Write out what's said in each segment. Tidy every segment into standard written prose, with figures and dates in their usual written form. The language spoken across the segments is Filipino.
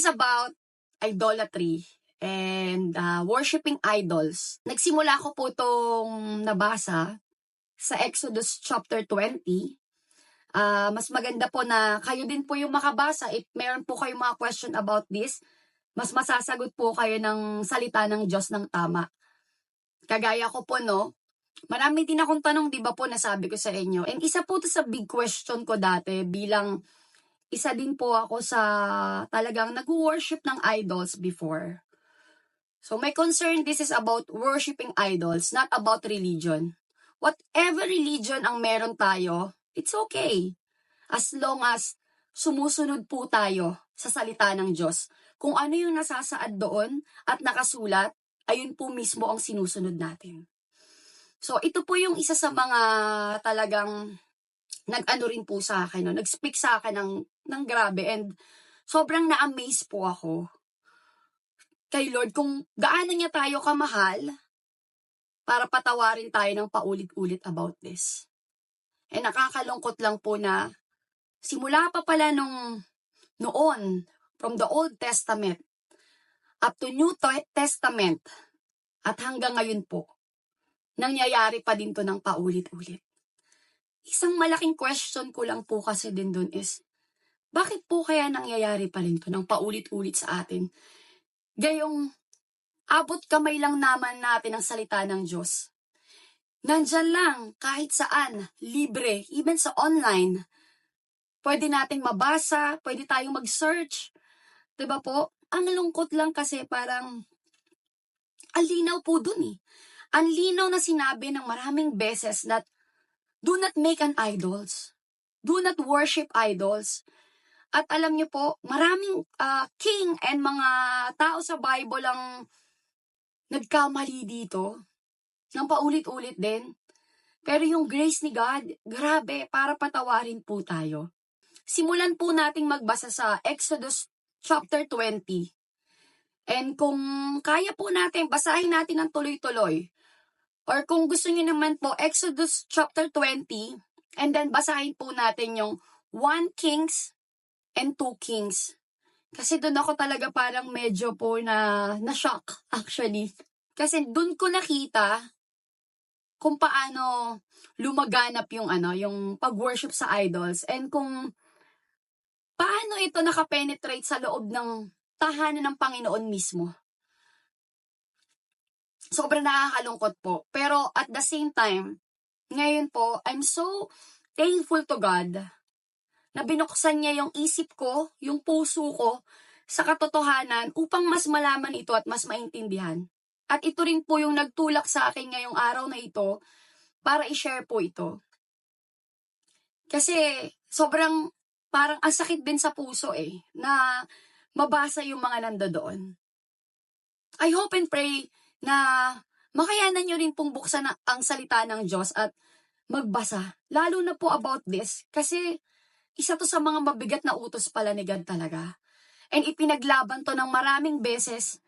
is about idolatry and worshiping idols. Nagsimula ko po itong nabasa sa Exodus chapter 20. Mas maganda po na kayo din po yung makabasa. If meron po kayong mga question about this, mas masasagot po kayo ng salita ng Diyos ng tama. Kagaya ko po, no? Marami din akong tanong, di ba po, nasabi ko sa inyo. And isa po to sa big question ko dati bilang isa din po ako sa talagang nag-worship ng idols before. So my concern, this is about worshiping idols, not about religion. Whatever religion ang meron tayo, it's okay. As long as sumusunod po tayo sa salita ng Diyos. Kung ano yung nasasaad doon at nakasulat, ayun po mismo ang sinusunod natin. So ito po yung isa sa mga talagang nag-ano rin po sa akin, no? Nag-speak sa akin ng grabe, and sobrang na-amaze po ako kay Lord kung gaano niya tayo kamahal para patawarin tayo ng paulit-ulit about this. And nakakalungkot lang po na simula pa pala noon, from the Old Testament up to New Testament at hanggang ngayon po, nangyayari pa din to ng paulit-ulit. Isang malaking question ko lang po kasi din dun is, bakit po kaya nangyayari pa rin to ng paulit-ulit sa atin? Gayong abot kamay lang naman natin ang salita ng Diyos. Nandyan lang, kahit saan, libre, even sa online. Pwede nating mabasa, pwede tayong mag-search. Diba po? Ang lungkot lang kasi parang, ang linaw po dun eh. Ang linaw na sinabi ng maraming beses that, do not make an idols. Do not worship idols. At alam niyo po, maraming king and mga tao sa Bible ang nagkamali dito. Nang paulit-ulit din. Pero yung grace ni God, grabe, para patawarin po tayo. Simulan po nating magbasa sa Exodus chapter 20. And kung kaya po natin, basahin natin ng tuloy-tuloy. Or kung gusto niyo naman po, Exodus chapter 20, and then basahin po natin yung 1 Kings and 2 Kings. Kasi doon ako talaga parang medyo po na-shock actually. Kasi doon ko nakita kung paano lumaganap yung pag-worship sa idols, and kung paano ito nakapenetrate sa loob ng tahanan ng Panginoon mismo. Sobrang nakakalungkot po. Pero at the same time, ngayon po, I'm so thankful to God na binuksan niya yung isip ko, yung puso ko, sa katotohanan upang mas malaman ito at mas maintindihan. At ito rin po yung nagtulak sa akin ngayong araw na ito para i-share po ito. Kasi sobrang parang ang sakit din sa puso na mabasa yung mga nandoon. I hope and pray na makayanan nyo rin pong buksan ang salita ng Diyos at magbasa. Lalo na po about this. Kasi isa to sa mga mabigat na utos pala ni God talaga. And ipinaglaban to ng maraming beses.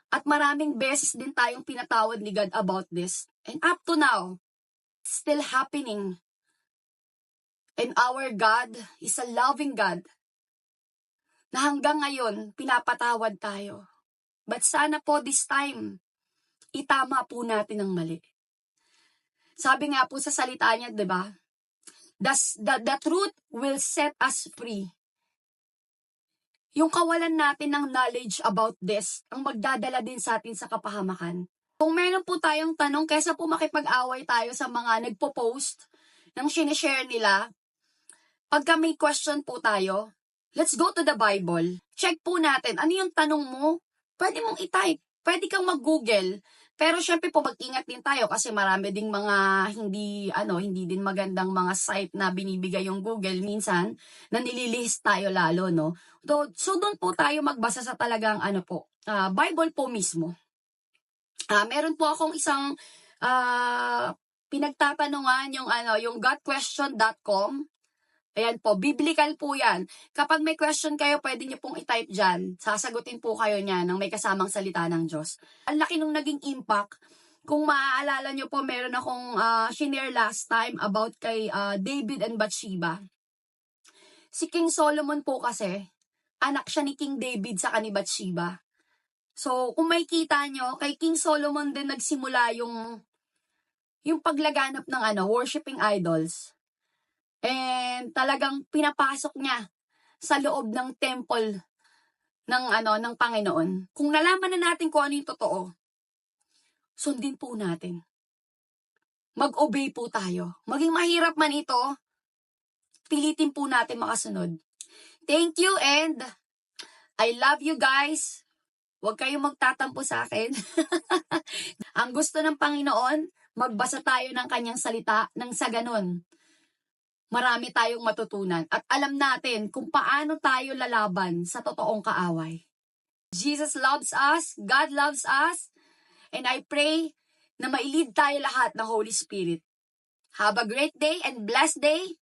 At maraming beses din tayong pinatawad ni God about this. And up to now, it's still happening. And our God is a loving God. Na hanggang ngayon, pinapatawad tayo. But sana po this time, itama po natin ang mali. Sabi nga po sa salita niya, di ba? The truth will set us free. Yung kawalan natin ng knowledge about this, ang magdadala din sa atin sa kapahamakan. Kung meron po tayong tanong, kaysa po makipag-away tayo sa mga nagpo-post ng sinishare nila, pagka may question po tayo, let's go to the Bible. Check po natin, ano yung tanong mo? Pwede mong i-type. Pwede kang mag-Google. Pero syempre po mag-ingat din tayo kasi marami ding mga hindi din magandang mga site na binibigay yung Google minsan na nililist tayo lalo, no? So doon po tayo magbasa sa talagang Bible po mismo. Meron po akong isang pinagtatanungan yung gotquestion.com. Ayan po, biblical po yan. Kapag may question kayo, pwede nyo pong i-type dyan. Sasagutin po kayo niyan ng may kasamang salita ng Diyos. Ang laki nung naging impact. Kung maaalala nyo po, meron akong shinare last time about kay David and Bathsheba. Si King Solomon po kasi, anak siya ni King David sa ni Bathsheba. So, kung makikita nyo, kay King Solomon din nagsimula yung paglaganap ng worshiping idols. And talagang pinapasok niya sa loob ng temple ng Panginoon. Kung nalaman na natin kung ano yung totoo, sundin po natin. Mag-obey po tayo. Maging mahirap man ito, pilitin po natin makasunod. Thank you and I love you guys. Huwag kayong magtatampo sa akin. Ang gusto ng Panginoon, magbasa tayo ng kanyang salita nang sa ganun. Marami tayong matutunan at alam natin kung paano tayo lalaban sa totoong kaaway. Jesus loves us, God loves us, and I pray na mailid tayo lahat ng Holy Spirit. Have a great day and blessed day.